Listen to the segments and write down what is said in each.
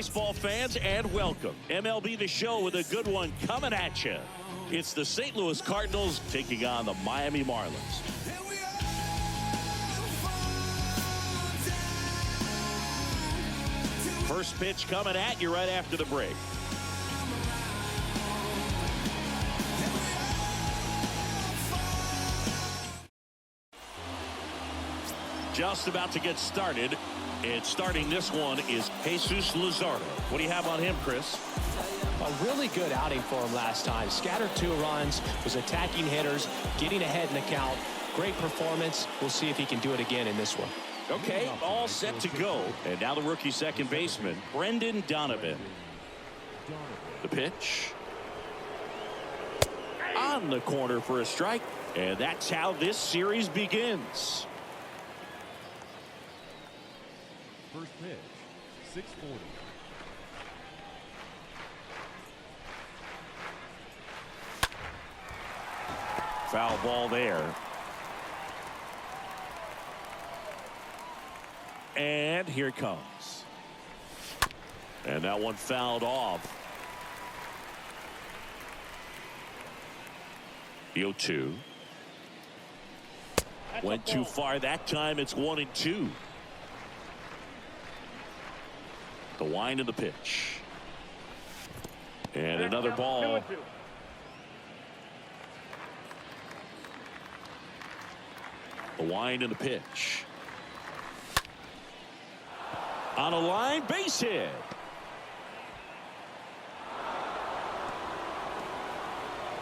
baseball fans, and welcome. MLB The Show with a good one coming at you. It's the St. Louis Cardinals taking on the Miami Marlins. First pitch coming at you right after the break. Just about to get started. And starting this one is Jesus Luzardo. What do you have on him, Chris? A really good outing for him last time. Scattered 2 runs, was attacking hitters, getting ahead in the count. Great performance. We'll see if he can do it again in this one. Okay, all set to go. And now the rookie second baseman, Brendan Donovan. The pitch. On the corner for a strike. And that's how this series begins. First pitch, 640. Foul ball there. And here it comes. And that one fouled off. The 0-2. Went too far that time. It's 1-2. The wind of the pitch. And another ball. The wind and the pitch. On a line, base hit.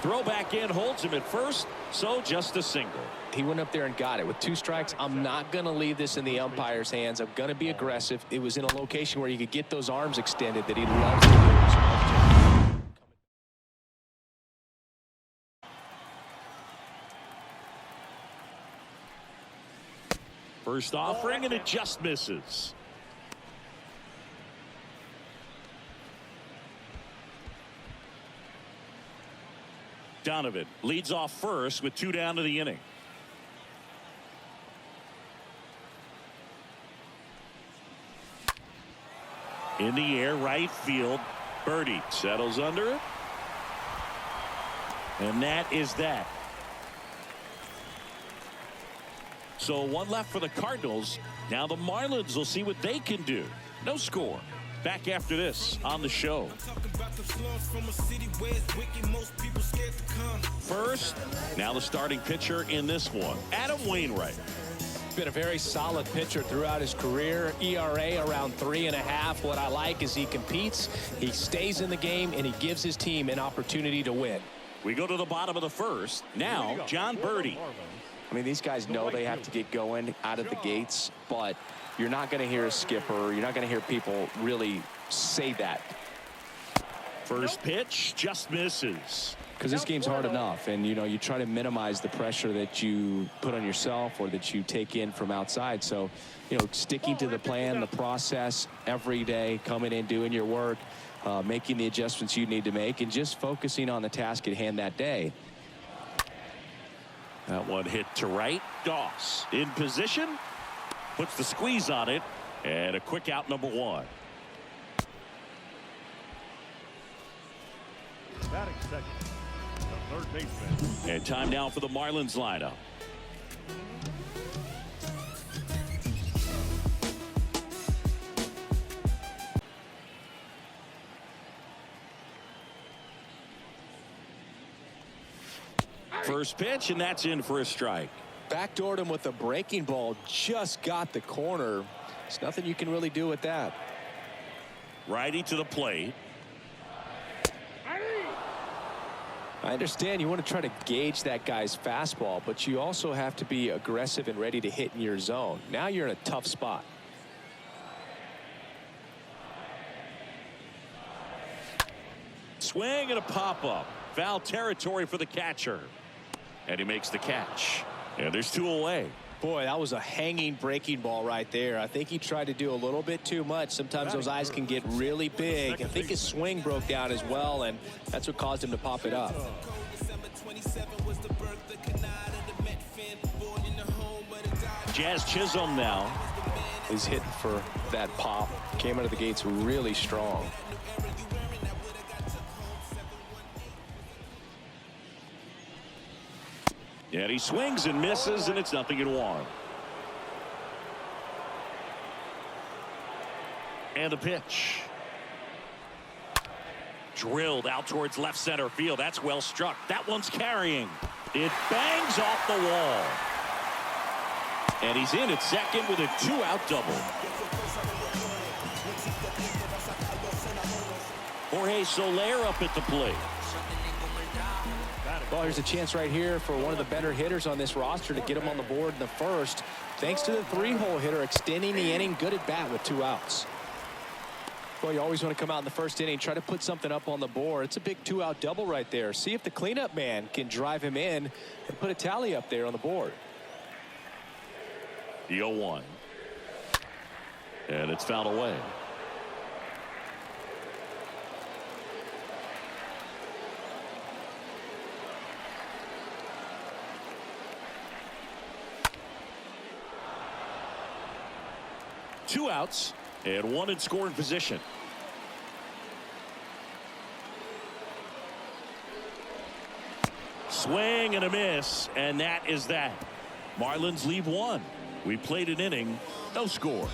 Throw back in, holds him at first, so just a single. He went up there and got it with 2 strikes. I'm not going to leave this in the umpire's hands. I'm going to be aggressive. It was in a location where you could get those arms extended that he loves to do. First offering, and it just misses. Donovan leads off first with 2 down to the inning. In the air, right field. Birdie settles under it. And that is that. So 1 left for the Cardinals. Now the Marlins will see what they can do. No score. Back after this on the show. First, now the starting pitcher in this one, Adam Wainwright. Been a very solid pitcher throughout his career. ERA around 3.5. What I like is he competes, he stays in the game, and he gives his team an opportunity to win. We go to the bottom of the first. Now, John Birdie. I mean, these guys know they have to get going out of the gates, but you're not going to hear a skipper. You're not going to hear people really say that. First pitch just misses. Because this game's hard enough, and you try to minimize the pressure that you put on yourself or that you take in from outside. So sticking to the plan, the process every day, coming in, doing your work, making the adjustments you need to make, and just focusing on the task at hand that day. That one hit to right. Doss in position, puts the squeeze on it, and a quick out, number 1. Batting second, the third baseman. And time now for the Marlins lineup. First pitch, and that's in for a strike. Backdoored him with a breaking ball, just got the corner. There's nothing you can really do with that. Righty to the plate. I understand you want to try to gauge that guy's fastball, but you also have to be aggressive and ready to hit in your zone. Now you're in a tough spot. Swing and a pop-up. Foul territory for the catcher. And he makes the catch. And there's 2 away. Boy, that was a hanging breaking ball right there. I think he tried to do a little bit too much. Sometimes those eyes can get really big. I think his swing broke down as well, and that's what caused him to pop it up. Jazz Chisholm now. He's hitting for that pop. Came out of the gates really strong. And he swings and misses, and it's 0-1. And the pitch. Drilled out towards left center field. That's well struck. That one's carrying. It bangs off the wall. And he's in at second with a 2-out double. Jorge Soler up at the plate. Well, here's a chance right here for one of the better hitters on this roster to get him on the board in the first. Thanks to the 3-hole hitter extending the inning. Good at bat with 2 outs. Well, you always want to come out in the first inning, try to put something up on the board. It's a big 2-out double right there. See if the cleanup man can drive him in and put a tally up there on the board. The 0-1. And it's fouled away. Two outs and one in scoring position. Swing and a miss, and that is that. Marlins leave 1. We played an inning, no score.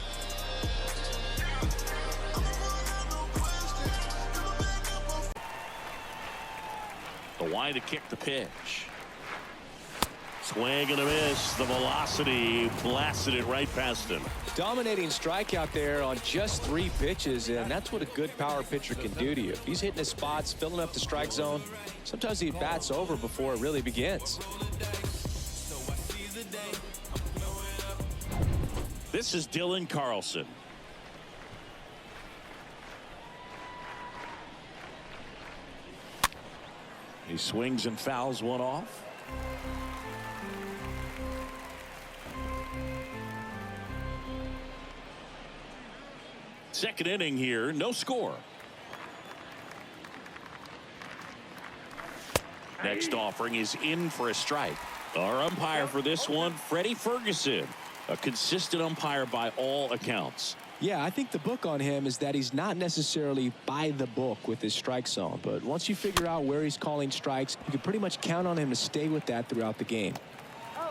The wind to kick the pitch. Swing and a miss. The velocity blasted it right past him. Dominating strikeout there on just 3 pitches, and that's what a good power pitcher can do to you. If he's hitting his spots, filling up the strike zone, sometimes he bats over before it really begins. This is Dylan Carlson. He swings and fouls one off. Second inning here, no score. Next offering is in for a strike. Our umpire for this one, Freddie Ferguson, a consistent umpire by all accounts. Yeah, I think the book on him is that he's not necessarily by the book with his strike zone, but once you figure out where he's calling strikes, you can pretty much count on him to stay with that throughout the game.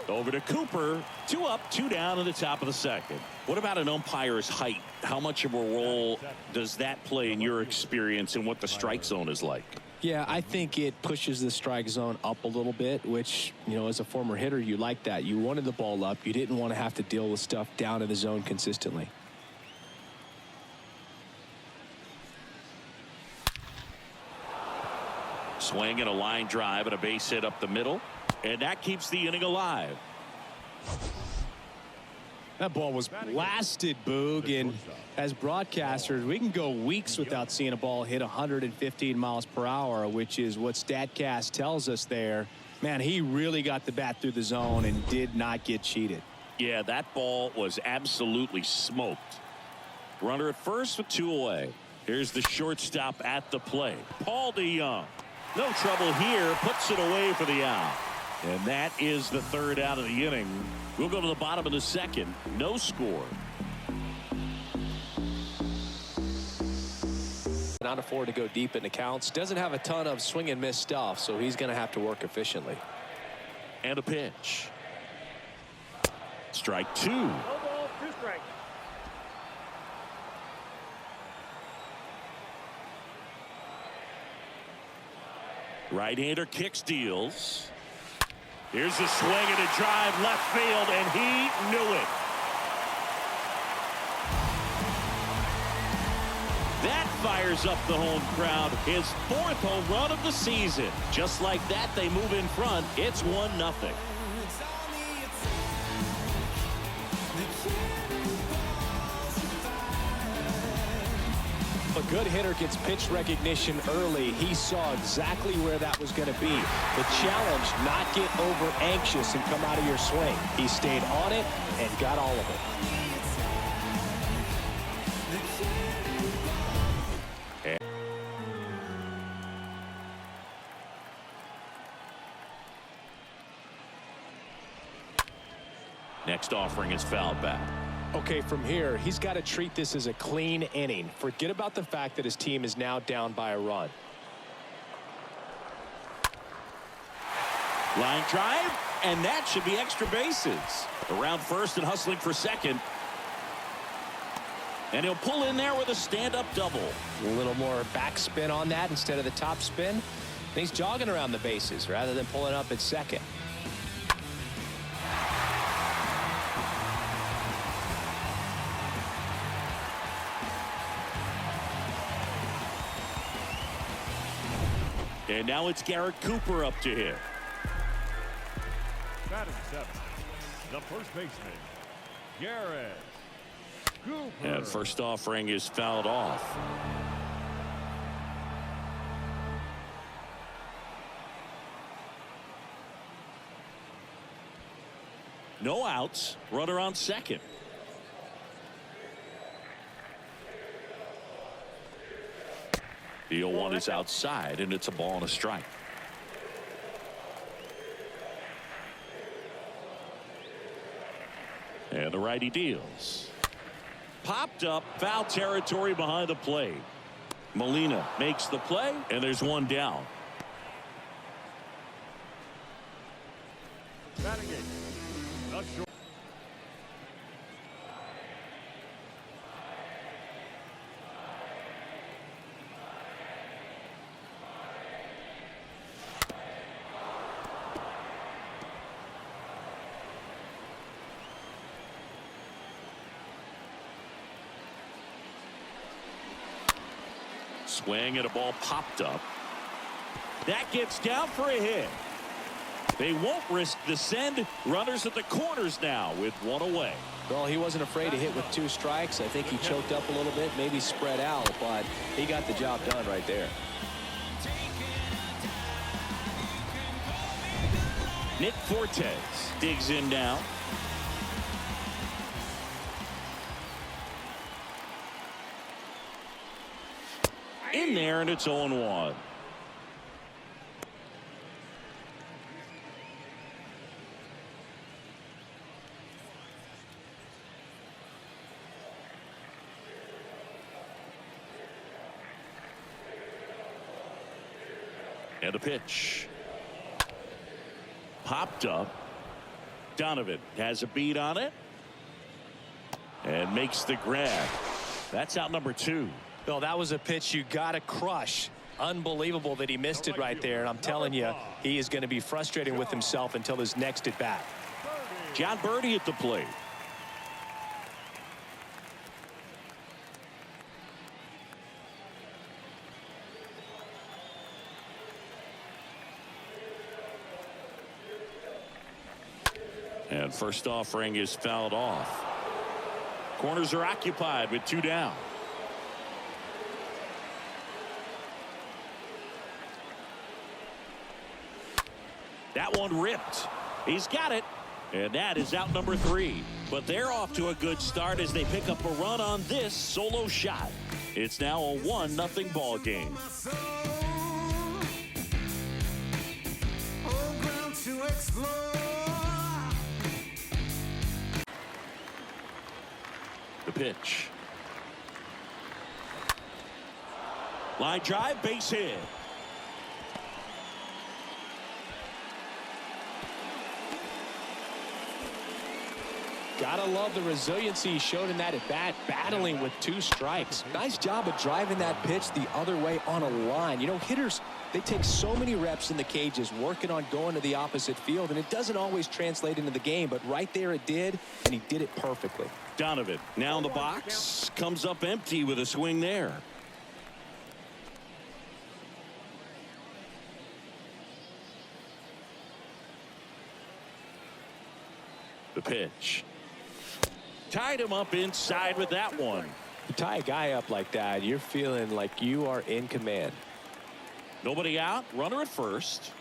Over to Cooper. 2 up, 2 down in the top of the second. What about an umpire's height? How much of a role does that play in your experience and what the strike zone is like? Yeah, I think it pushes the strike zone up a little bit, which, you know, as a former hitter, you like that. You wanted the ball up. You didn't want to have to deal with stuff down in the zone consistently. Swing and a line drive and a base hit up the middle. And that keeps the inning alive. That ball was blasted, Boog, and as broadcasters, we can go weeks without seeing a ball hit 115 miles per hour, which is what StatCast tells us there. Man, he really got the bat through the zone and did not get cheated. Yeah, that ball was absolutely smoked. Runner at first with 2 away. Here's the shortstop at the plate, Paul DeYoung. No trouble here, puts it away for the out. And that is the 3rd out of the inning. We'll go to the bottom of the second. No score. Not afford to go deep in the counts. Doesn't have a ton of swing and miss stuff, so he's going to have to work efficiently. And a pitch. Strike 2. No ball, 2 strikes. Right-hander kicks, deals. Here's a swing and a drive left field, and he knew it. That fires up the home crowd. His 4th home run of the season. Just like that, they move in front. It's 1-0. A good hitter gets pitch recognition early. He saw exactly where that was going to be. The challenge, not get over anxious and come out of your swing. He stayed on it and got all of it. Next offering is fouled back. Okay, from here, he's got to treat this as a clean inning. Forget about the fact that his team is now down by a run. Line drive, and that should be extra bases. Around first and hustling for second. And he'll pull in there with a stand-up double. A little more backspin on that instead of the top spin. And he's jogging around the bases rather than pulling up at second. And now it's Garrett Cooper up to hit. Batting seventh, the first baseman, Garrett Cooper. And first offering is fouled off. No outs. Runner on second. The 0-1 is outside, and it's a ball and a strike. And the righty deals. Popped up, foul territory behind the plate. Molina makes the play, and there's one down. Batting eighth, the short. Swing and a ball popped up. That gets down for a hit. They won't risk the send. Runners at the corners now with one away. Well, he wasn't afraid to hit with 2 strikes. I think he choked up a little bit, maybe spread out, but he got the job done right there. Nick Fortes digs in now. In there, and it's 0-1. And a pitch. Popped up. Donovan has a beat on it. And makes the grab. That's out number 2. Bill, that was a pitch you got to crush. Unbelievable that he missed it right there. And I'm telling you, he is going to be frustrated with himself until his next at bat. John Birdie at the plate. And first offering is fouled off. Corners are occupied with 2 down. That one ripped. He's got it. And that is out number 3. But they're off to a good start as they pick up a run on this solo shot. It's now a 1-0 ball game. The pitch. Line drive, base hit. Gotta love the resiliency he showed in that at bat, battling with 2 strikes. Nice job of driving that pitch the other way on a line. You know, hitters, they take so many reps in the cages working on going to the opposite field, and it doesn't always translate into the game, but right there it did, and he did it perfectly. Donovan now in the box, comes up empty with a swing there. The pitch. Tied him up inside with that one. You tie a guy up like that, you're feeling like you are in command. Nobody out. Runner at first.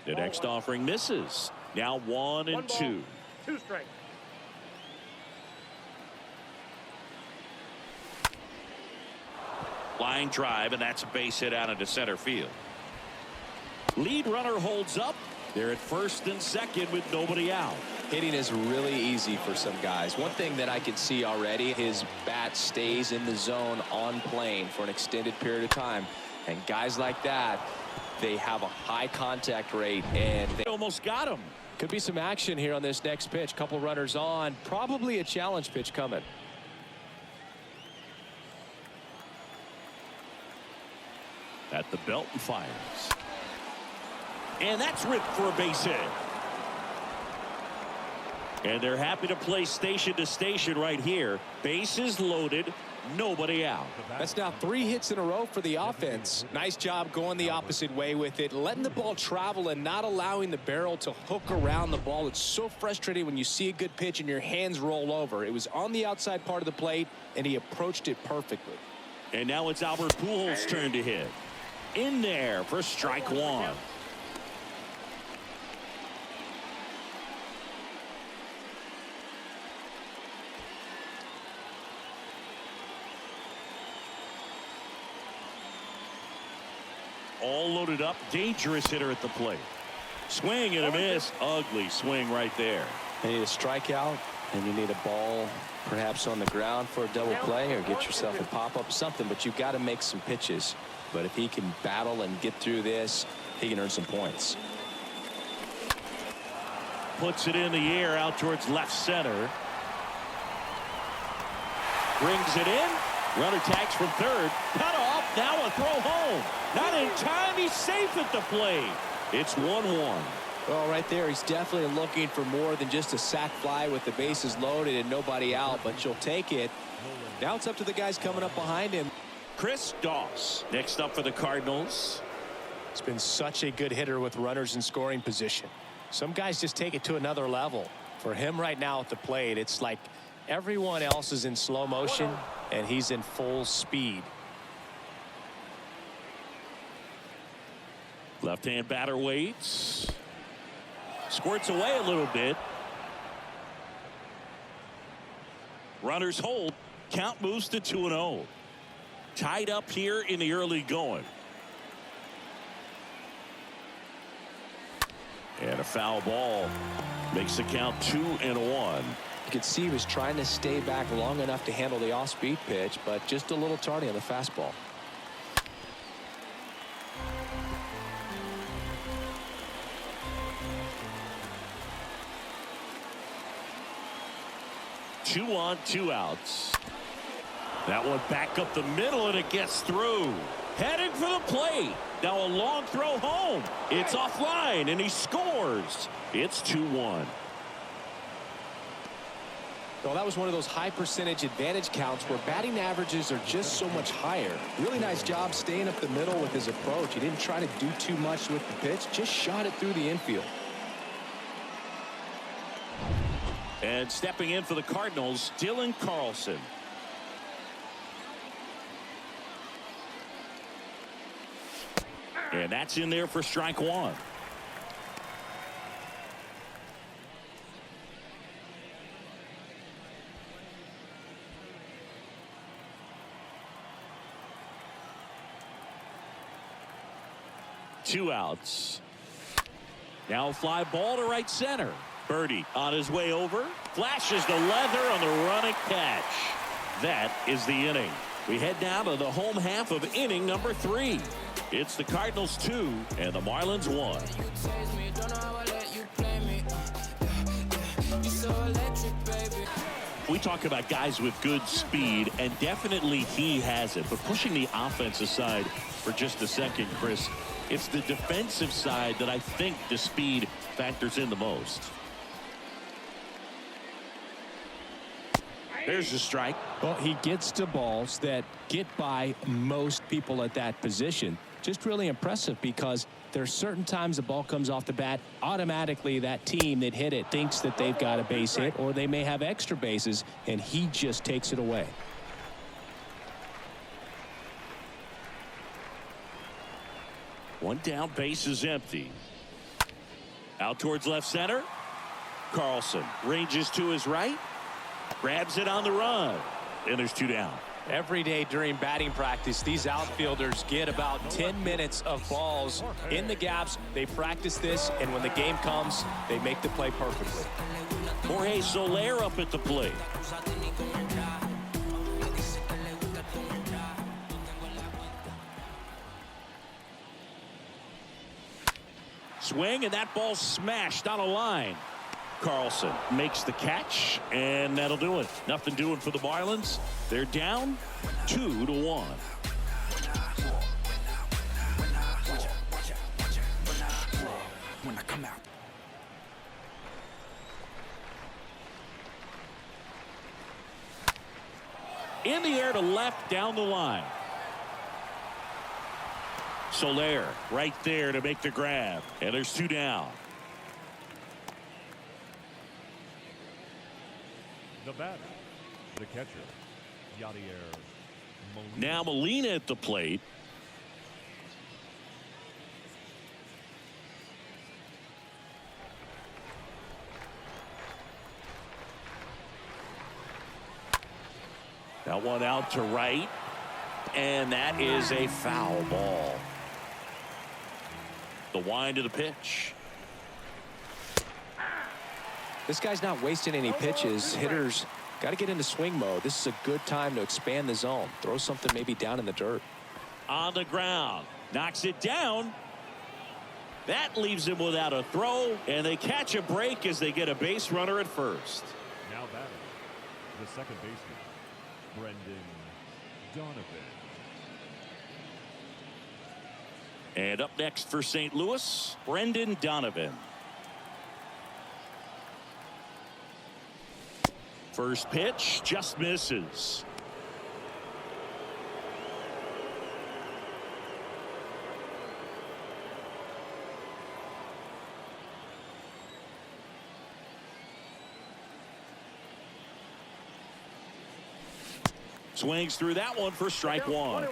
The next offering misses. Now 1-2. 2 strikes. Line drive, and that's a base hit out into center field. Lead runner holds up, They're at first and second with nobody out. Hitting is really easy for some guys. One thing that I can see already, his bat stays in the zone on plane for an extended period of time. And guys like that, they have a high contact rate, and they Almost got him. could be some action here on this next pitch. Couple runners on, probably a challenge pitch coming. At the belt and fires. And that's ripped for a base hit. And they're happy to play station to station right here. Bases loaded, nobody out. That's now 3 hits in a row for the offense. Nice job going the opposite way with it, letting the ball travel and not allowing the barrel to hook around the ball. It's so frustrating when you see a good pitch and your hands roll over. It was on the outside part of the plate, and he approached it perfectly. And now it's Albert Pujols' turn to hit. In there for strike one. All loaded up, dangerous hitter at the plate. Swing and a miss. Ugly swing right there. You need a strikeout, and you need a ball perhaps on the ground for a double play, or get yourself a pop-up, something, but you've got to make some pitches. But if he can battle and get through this, he can earn some points. Puts it in the air out towards left center. Brings it in. Runner tags from third. Cut off. Now a throw home. Not in time. He's safe at the plate. It's 1-1. Well, right there, he's definitely looking for more than just a sac fly with the bases loaded and nobody out, but you'll take it. Now it's up to the guys coming up behind him. Chris Doss next up for the Cardinals. It's been such a good hitter with runners in scoring position. Some guys just take it to another level. For him right now at the plate, it's like everyone else is in slow motion and he's in full speed. Left-hand batter waits. Squirts away a little bit. Runners hold. Count moves to 2-0. Tied up here in the early going. And a foul ball makes the count 2-1. You could see he was trying to stay back long enough to handle the off-speed pitch, but just a little tardy on the fastball. Two on, 2 outs. That one back up the middle, and it gets through. Heading for the plate. Now a long throw home. It's offline, and he scores. It's 2-1. Well, that was one of those high percentage advantage counts where batting averages are just so much higher. Really nice job staying up the middle with his approach. He didn't try to do too much with the pitch, just shot it through the infield. And stepping in for the Cardinals, Dylan Carlson. And that's in there for strike one. Two outs. Now a fly ball to right center. Birdie on his way over. Flashes the leather on the running catch. That is the inning. We head now to the home half of inning number 3. It's the Cardinals 2 and the Marlins 1. We talk about guys with good speed, and definitely he has it. But pushing the offense aside for just a second, Chris, it's the defensive side that I think the speed factors in the most. There's the strike. Well, he gets to balls that get by most people at that position. Just really impressive, because there's certain times the ball comes off the bat, automatically that team that hit it thinks that they've got a base hit, or they may have extra bases, and he just takes it away. One down, base is empty. Out towards left center. Carlson ranges to his right. Grabs it on the run. And there's 2 down. Every day during batting practice, these outfielders get about 10 minutes of balls in the gaps. They practice this, and when the game comes, they make the play perfectly. Jorge Soler up at the plate. Swing, and that ball smashed on a line. Carlson makes the catch, and that'll do it. Nothing doing for the Marlins. They're down 2-1. In the air to left, down the line. Soler right there to make the grab, and there's 2 down. The batter, the catcher, Yadier Molina. Now Molina at the plate. That one out to right, and that is a foul ball. The wind of the pitch. This guy's not wasting any pitches. Hitters got to get into swing mode. This is a good time to expand the zone. Throw something maybe down in the dirt. On the ground. Knocks it down. That leaves him without a throw, and they catch a break as they get a base runner at first. Now batting, the second baseman, Brendan Donovan. And up next for St. Louis, Brendan Donovan. First pitch just misses. Swings through that one for strike 1.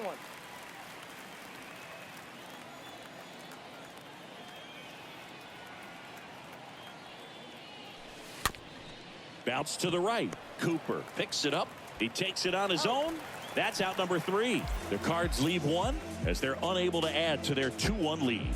Bounce to the right. Cooper picks it up. He takes it on his own. That's out number 3. The Cards leave 1 as they're unable to add to their 2-1 lead.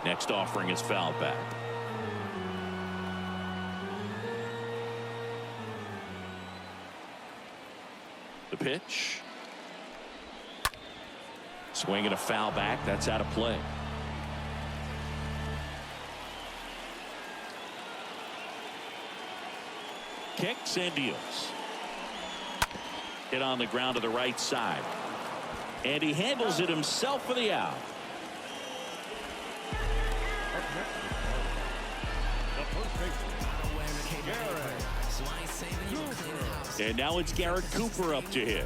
Next offering is fouled back. The pitch. Swing and a foul back. That's out of play. Kicks and deals. Hit on the ground to the right side. And he handles it himself for the out. And now it's Garrett Cooper up to hit.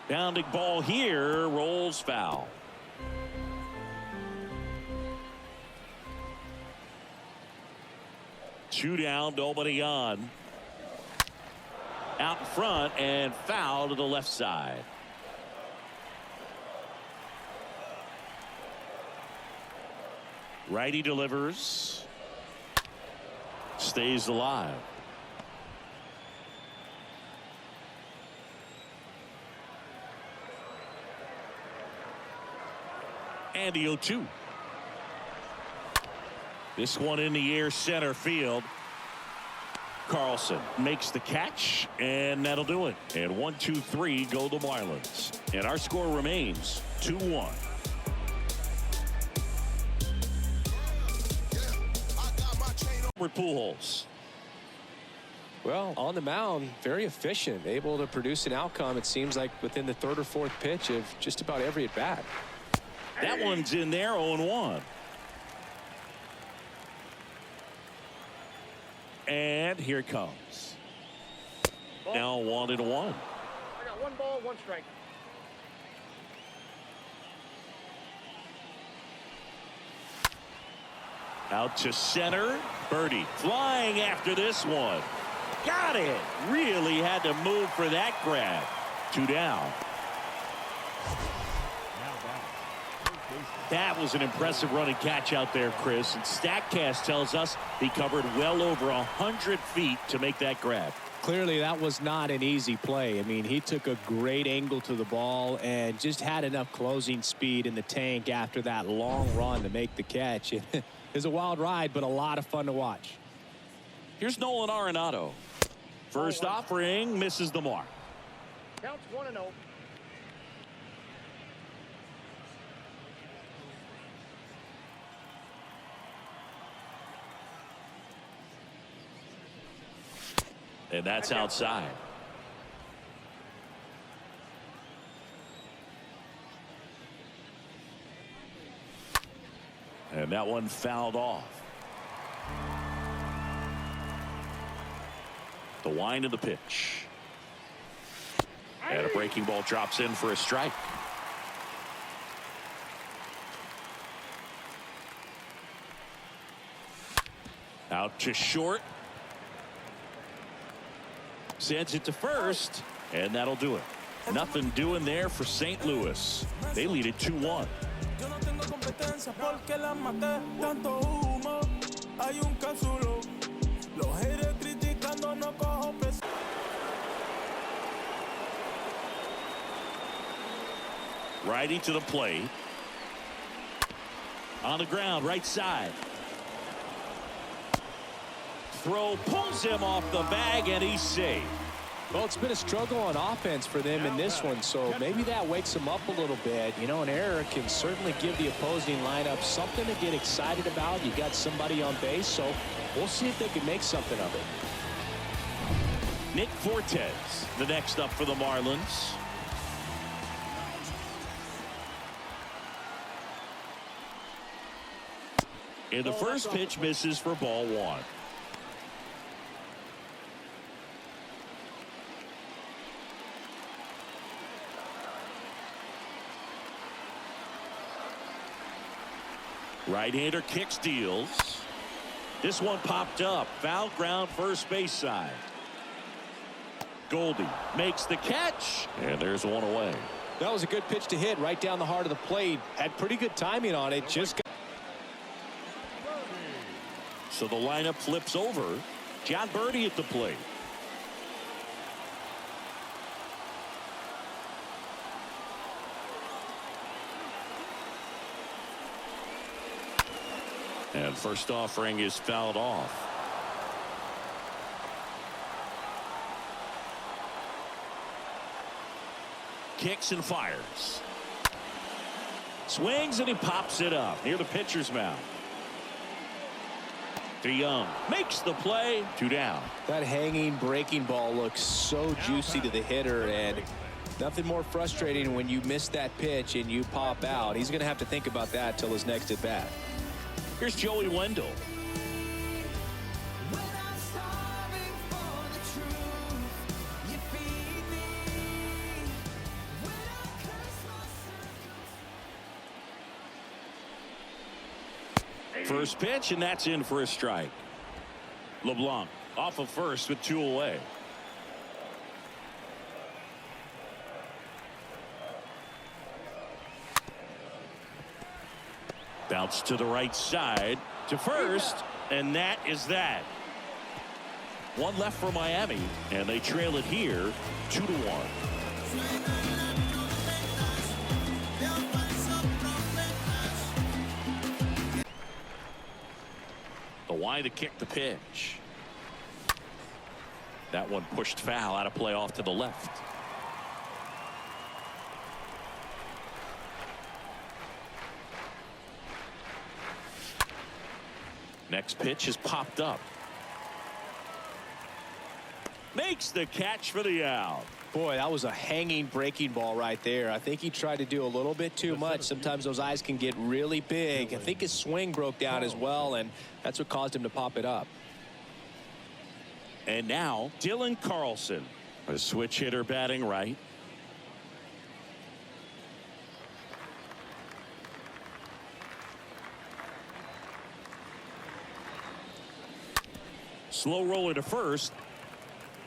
Bounding ball here, rolls foul. Two down, nobody on. Out in front and foul to the left side. Righty delivers. Stays alive. And the 0-2. This one in the air, center field. Carlson makes the catch, and that'll do it. And 1-2-3 go the Marlins. And our score remains 2-1. Pujols. Well, on the mound, very efficient, able to produce an outcome, it seems like, within the third or fourth pitch of just about every at bat. That one's in there, 0-1. And here it comes. Ball. Now 1-1. I got 1 ball, 1 strike. Out to center. Birdie flying after this one. Got it. Really had to move for that grab. 2 down. That was an impressive running catch out there, Chris. And StatCast tells us he covered well over 100 feet to make that grab. Clearly, that was not an easy play. I mean, he took a great angle to the ball and just had enough closing speed in the tank after that long run to make the catch. It was a wild ride, but a lot of fun to watch. Here's Nolan Arenado. First offering misses the mark. Counts 1-0. And that's outside. And that one fouled off. The wind of the pitch. And a breaking ball drops in for a strike. Out to short. Sends it to first, and that'll do it. Nothing doing there for St. Louis. They lead it 2-1. Righty to the plate. On the ground, right side. Throw pulls him off the bag, and he's safe. Well, it's been a struggle on offense for them in this one, so maybe that wakes them up a little bit. You know, an error can certainly give the opposing lineup something to get excited about. You got somebody on base, so we'll see if they can make something of it. Nick Fortes, the next up for the Marlins. And the first pitch misses for ball 1. Right-hander kicks, deals. This one popped up. Foul ground, first base side. Goldie makes the catch, and there's one away. That was a good pitch to hit right down the heart of the plate. Had pretty good timing on it. So the lineup flips over. John Birdie at the plate. And first offering is fouled off. Kicks and fires. Swings and he pops it up near the pitcher's mound. DeYoung makes the play. 2 down. That hanging breaking ball looks so juicy to the hitter, and nothing more frustrating when you miss that pitch and you pop out. He's going to have to think about that till his next at bat. Here's Joey Wendell. First pitch, and that's in for a strike. LeBlanc off of first with 2 away. Bounce to the right side to first, and that is that. One left for Miami, and they trail it here 2-1. The wide to kick the pitch. That one pushed foul, out of play off to the left. Next pitch is popped up. Makes the catch for the out. Boy, that was a hanging breaking ball right there. I think he tried to do a little bit too much. Sometimes those eyes can get really big. I think his swing broke down as well, and that's what caused him to pop it up. And now Dylan Carlson, a switch hitter batting right. Slow roller to first.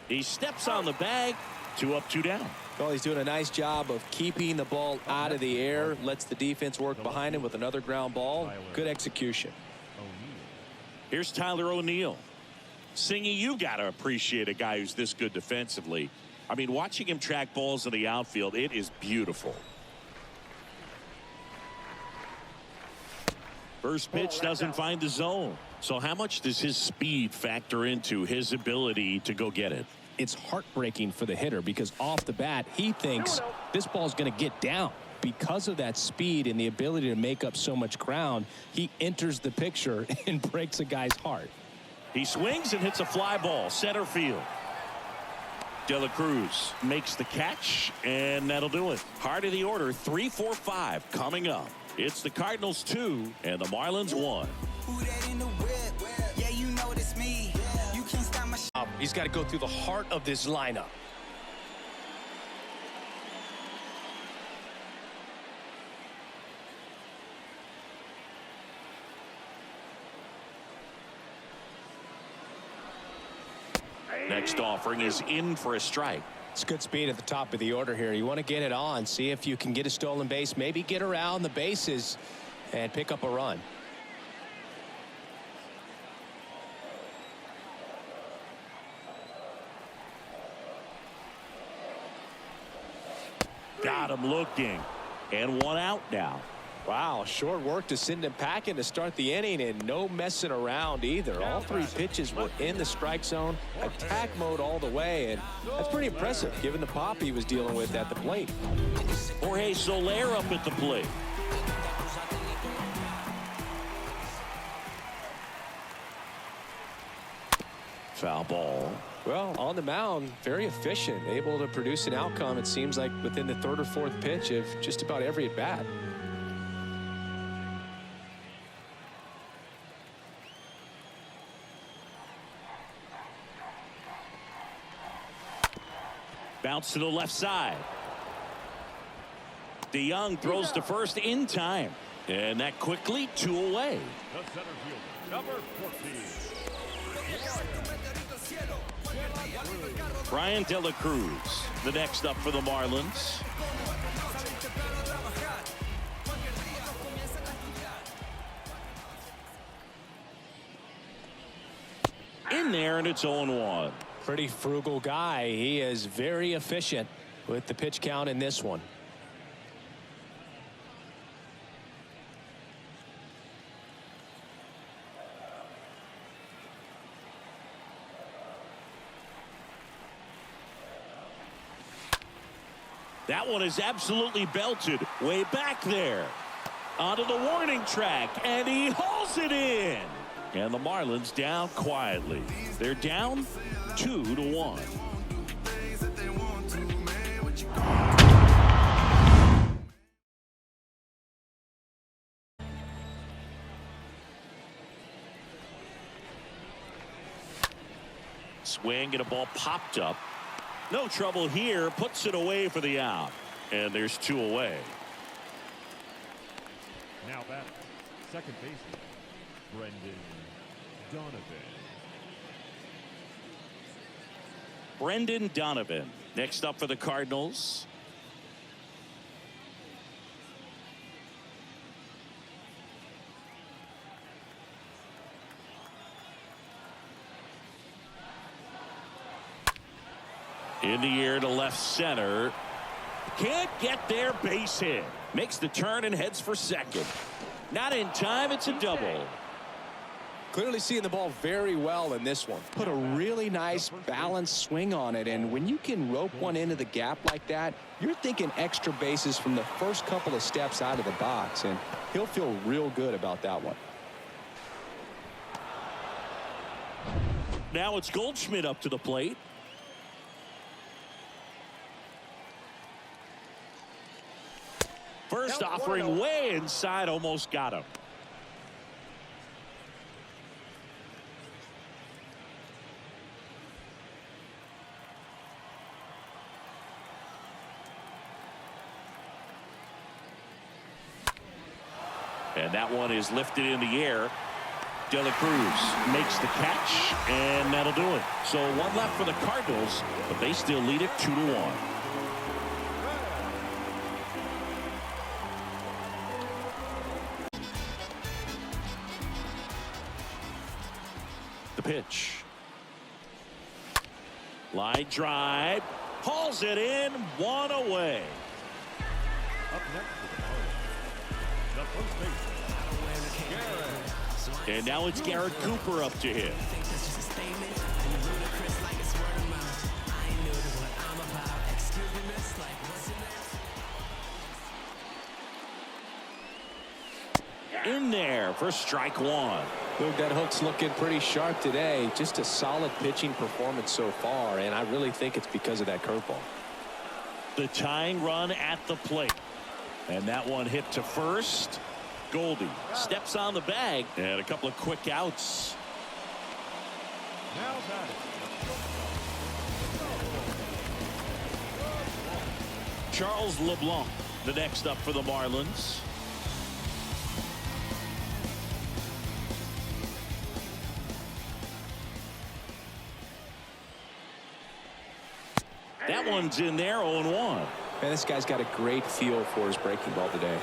He steps on the bag. 2 up, 2 down. Well, he's doing a nice job of keeping the ball out of the air. Lets the defense work behind him with another ground ball. Good execution. Here's Tyler O'Neill. Singy, you got to appreciate a guy who's this good defensively. I mean, watching him track balls in the outfield, it is beautiful. First pitch doesn't find the zone. So how much does his speed factor into his ability to go get it? It's heartbreaking for the hitter because off the bat, he thinks this ball's going to get down. Because of that speed and the ability to make up so much ground, he enters the picture and breaks a guy's heart. He swings and hits a fly ball, center field. De La Cruz makes the catch, and that'll do it. Heart of the order, 3, 4, 5 coming up. It's the Cardinals 2 and the Marlins 1. He's got to go through the heart of this lineup. Next offering is in for a strike. It's good speed at the top of the order here. You want to get it on, see if you can get a stolen base, maybe get around the bases and pick up a run. Got him looking, and 1 out now. Wow, short work to send him packing to start the inning, and no messing around either. All 3 pitches were in the strike zone, attack mode all the way, and that's pretty impressive given the pop he was dealing with at the plate. Jorge Soler up at the plate. Foul ball. Well, on the mound, very efficient, able to produce an outcome, it seems like, within the 3rd or 4th pitch of just about every at-bat. Bounce to the left side. DeYoung throws to first in time. And that quickly 2 away. The center fielder, number 14. Brian De La Cruz, the next up for the Marlins. In there, and it's 0-1. Pretty frugal guy. He is very efficient with the pitch count in this one. That one is absolutely belted way back there. Onto the warning track, and he hauls it in. And the Marlins down quietly. They're down 2-1. Swing and a ball popped up. No trouble here. Puts it away for the out. And there's 2 away. Now back, second baseman, Brendan Donovan. Brendan Donovan next up for the Cardinals. In the air to left center. Can't get there, base hit. Makes the turn and heads for second. Not in time, it's a double. Clearly seeing the ball very well in this one. Put a really nice balanced swing on it, and when you can rope one into the gap like that, you're thinking extra bases from the first couple of steps out of the box, and he'll feel real good about that one. Now it's Goldschmidt up to the plate. First offering way inside, almost got him. And that one is lifted in the air. De La Cruz makes the catch, and that'll do it. So one left for the Cardinals, but they still lead it 2-1. The pitch. Line drive. Hauls it in. One away. Up next for the Marlins, the first baseman, Garrett. And now it's Garrett Cooper up to hit. In there for strike one. Look, that hook's looking pretty sharp today. Just a solid pitching performance so far, and I really think it's because of that curveball. The tying run at the plate. And that one hit to first. Goldie steps on the bag, and a couple of quick outs. Now batting. Charles LeBlanc, the next up for the Marlins. That one's in there, 0-1. Man, this guy's got a great feel for his breaking ball today.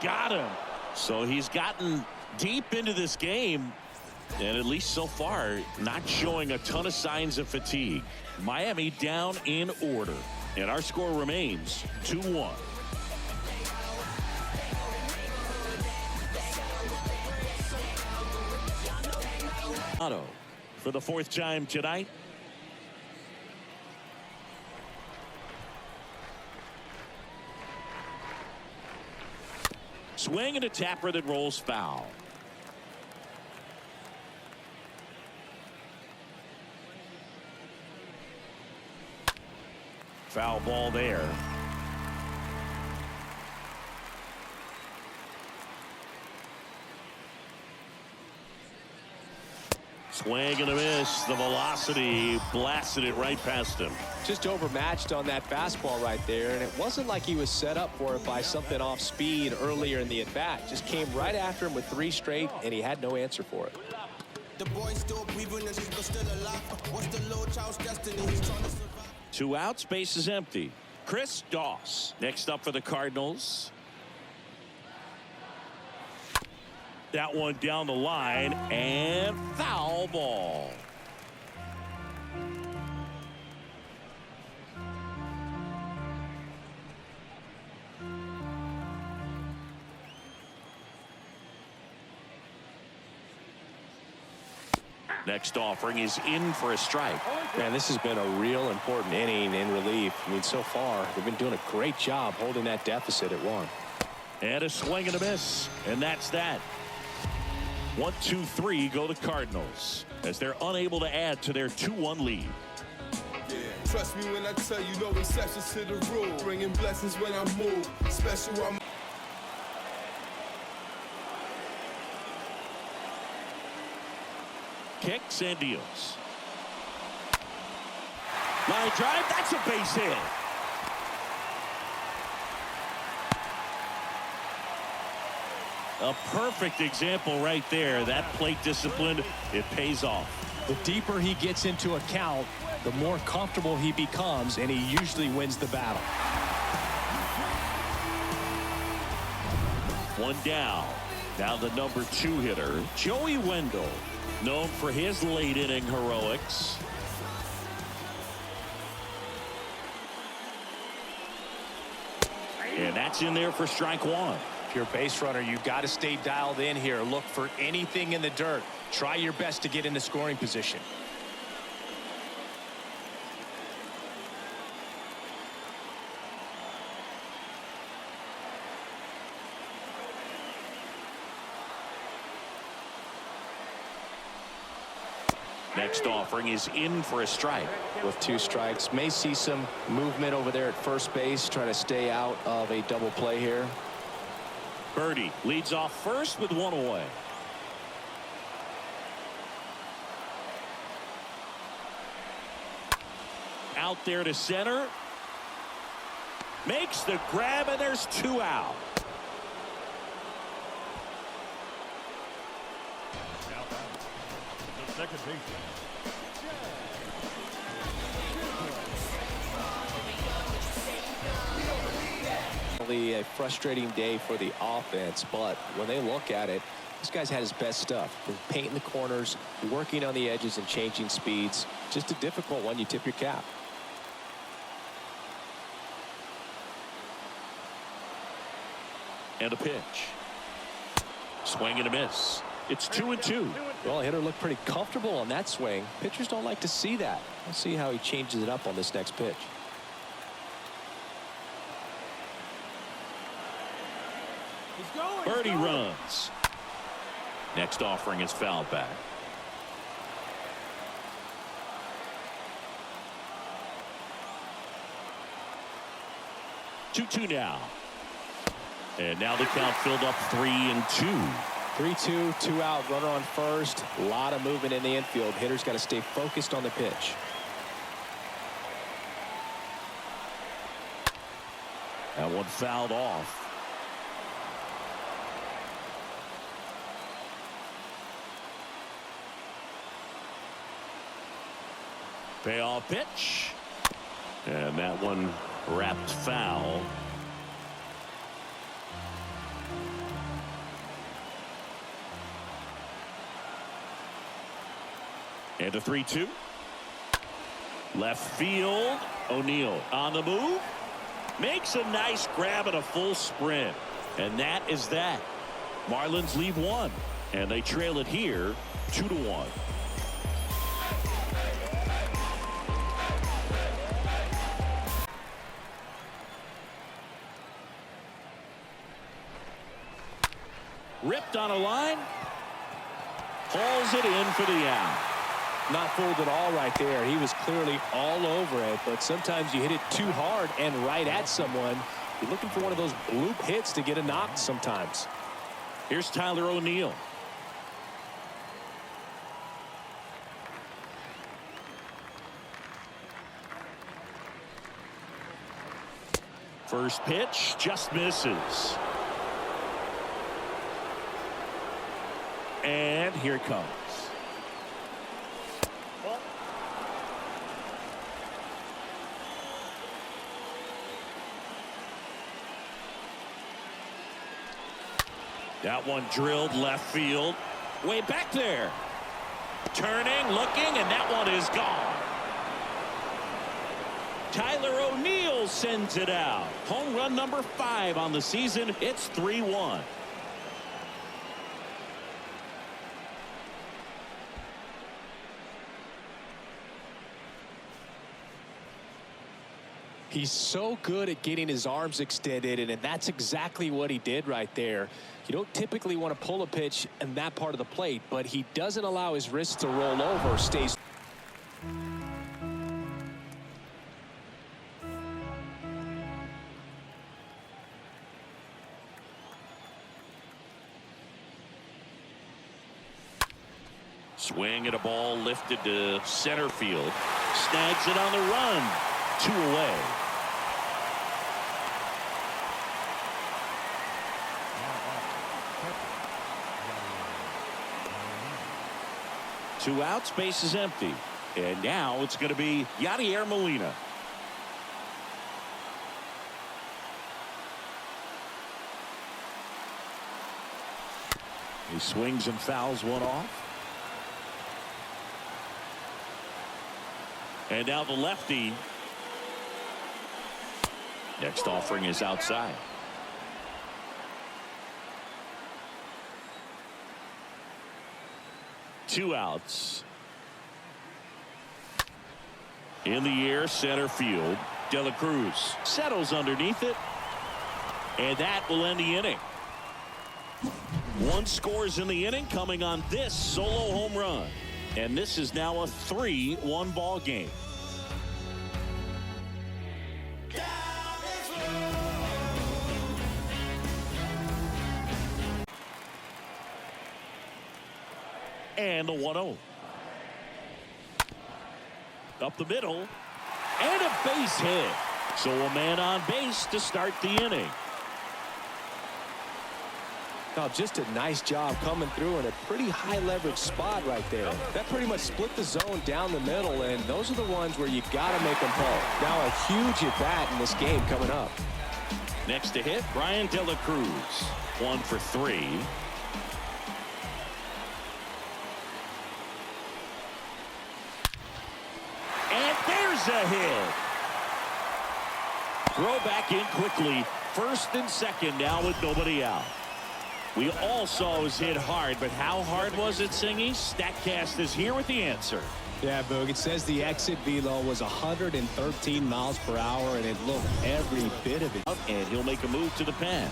Got him. So he's gotten deep into this game, and at least so far not showing a ton of signs of fatigue. Miami down in order, and our score remains 2-1. Otto for the fourth time tonight. Swing and a tapper that rolls foul. Foul ball there. Swing and a miss. The velocity blasted it right past him. Just overmatched on that fastball right there, and it wasn't like he was set up for it by something off speed earlier in the at-bat. Just came right after him with 3 straight, and he had no answer for it. The boy still breathing and she's still alive. What's the little child's destiny? He's trying to survive. 2 outs, base is empty. Chris Doss next up for the Cardinals. That one down the line, and foul ball. Next offering is in for a strike. Man, this has been a real important inning in relief. I mean, so far, they've been doing a great job holding that deficit at 1. And a swing and a miss, and that's that. 1, 2, 3 go the Cardinals as they're unable to add to their 2-1 lead. Yeah. Trust me when I tell you, no exceptions to the rule. Bringing blessings when I move. Special I'm Kicks and deals. Line drive, that's a base hit. A perfect example right there. That plate discipline, it pays off. The deeper he gets into a count, the more comfortable he becomes, and he usually wins the battle. 1 down. Now the number 2 hitter, Joey Wendell, known for his late inning heroics. And that's in there for strike 1. If you're a base runner, you've got to stay dialed in here. Look for anything in the dirt. Try your best to get into scoring position. Next offering is in for a strike. With 2 strikes, may see some movement over there at first base, trying to stay out of a double play here. Birdie leads off first with one away. Out there to center. Makes the grab, and there's two out. Now back. The second baseman. A frustrating day for the offense, but when they look at it, this guy's had his best stuff. From painting the corners, working on the edges, and changing speeds. Just a difficult one. You tip your cap. And a pitch. Swing and a miss. It's 2-2. Well, the hitter looked pretty comfortable on that swing. Pitchers don't like to see that. We'll see how he changes it up on this next pitch. Birdie runs. Next offering is fouled back. Two now. And now the count filled up 3-2. 3-2, 2 out, runner on first. A lot of movement in the infield. Hitter's got to stay focused on the pitch. That one fouled off. Payoff pitch. And that one wrapped foul. And a 3-2. Left field. O'Neill on the move. Makes a nice grab and a full sprint. And that is that. Marlins leave one. And they trail it here 2-1. Ripped on a line. Hauls it in for the out. Not fooled at all right there. He was clearly all over it, but sometimes you hit it too hard and right at someone. You're looking for one of those bloop hits to get a knock sometimes. Here's Tyler O'Neill. First pitch just misses. And here it comes. That one drilled left field. Way back there. Turning, looking, and that one is gone. Tyler O'Neill sends it out. Home run number 5 on the season. It's 3-1. He's so good at getting his arms extended, and that's exactly what he did right there. You don't typically want to pull a pitch in that part of the plate, but he doesn't allow his wrist to roll over. Stays. Swing at a ball lifted to center field. Snags it on the run. 2 away. Two outs, base is empty. And now it's going to be Yadier Molina. He swings and fouls one off. And now the lefty. Next offering is outside. Two outs. In the air, center field. De La Cruz settles underneath it. And that will end the inning. 1 scores in the inning coming on this solo home run. And this is now a 3-1 ball game. And the 1-0. Up the middle. And a base hit. So a man on base to start the inning. Now, just a nice job coming through in a pretty high leverage spot right there. That pretty much split the zone down the middle, and those are the ones where you got to make them pull. Now a huge at bat in this game coming up. Next to hit, Brian De La Cruz. 1 for 3. And there's a hit. Throw back in quickly. First and second now with nobody out. We all saw it was hit hard, but how hard was it, Singy? StatCast is here with the answer. Yeah, Boog, it says the exit velo was 113 miles per hour, and it looked every bit of it. And he'll make a move to the pen.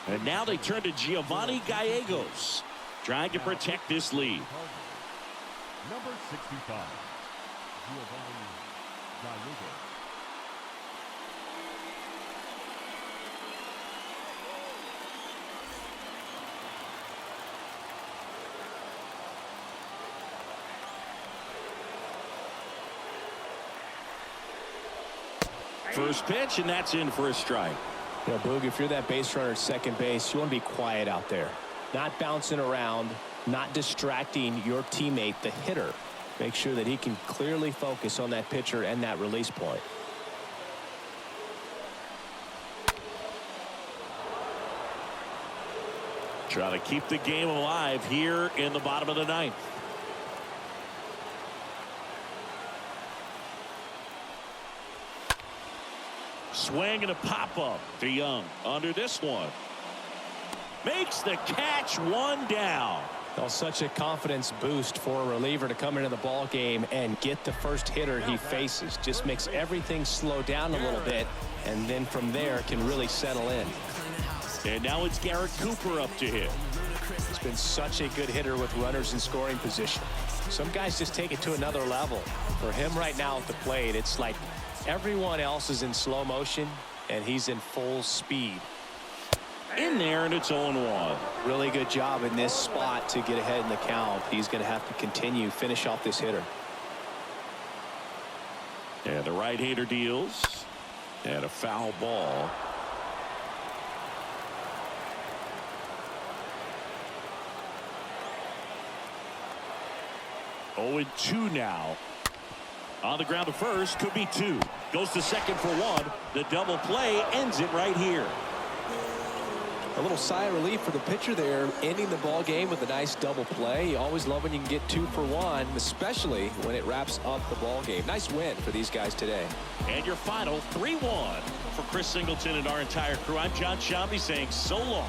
And now they turn to Giovanni Gallegos, trying to protect this lead. Number 65, Giovanni Gallegos. First pitch, and that's in for a strike. You know, Boog, if you're that base runner at second base, you want to be quiet out there. Not bouncing around, not distracting your teammate, the hitter. Make sure that he can clearly focus on that pitcher and that release point. Try to keep the game alive here in the bottom of the ninth. Swing and a pop-up to Young under this one. Makes the catch, 1 down. Well, such a confidence boost for a reliever to come into the ball game and get the first hitter he faces. Just makes everything slow down a little bit, and then from there can really settle in. And now it's Garrett Cooper up to hit. He's been such a good hitter with runners in scoring position. Some guys just take it to another level. For him right now at the plate, it's like everyone else is in slow motion, and he's in full speed. In there, and it's 0-1. Really good job in this spot to get ahead in the count. He's going to have to continue, finish off this hitter. And the right-hander deals. And a foul ball. Oh, and 2 now. On the ground to first, could be 2. Goes to second for 1. The double play ends it right here. A little sigh of relief for the pitcher there, ending the ball game with a nice double play. You always love when you can get 2 for 1, especially when it wraps up the ball game. Nice win for these guys today. And your final 3-1 for Chris Singleton and our entire crew. I'm John Shambi saying so long.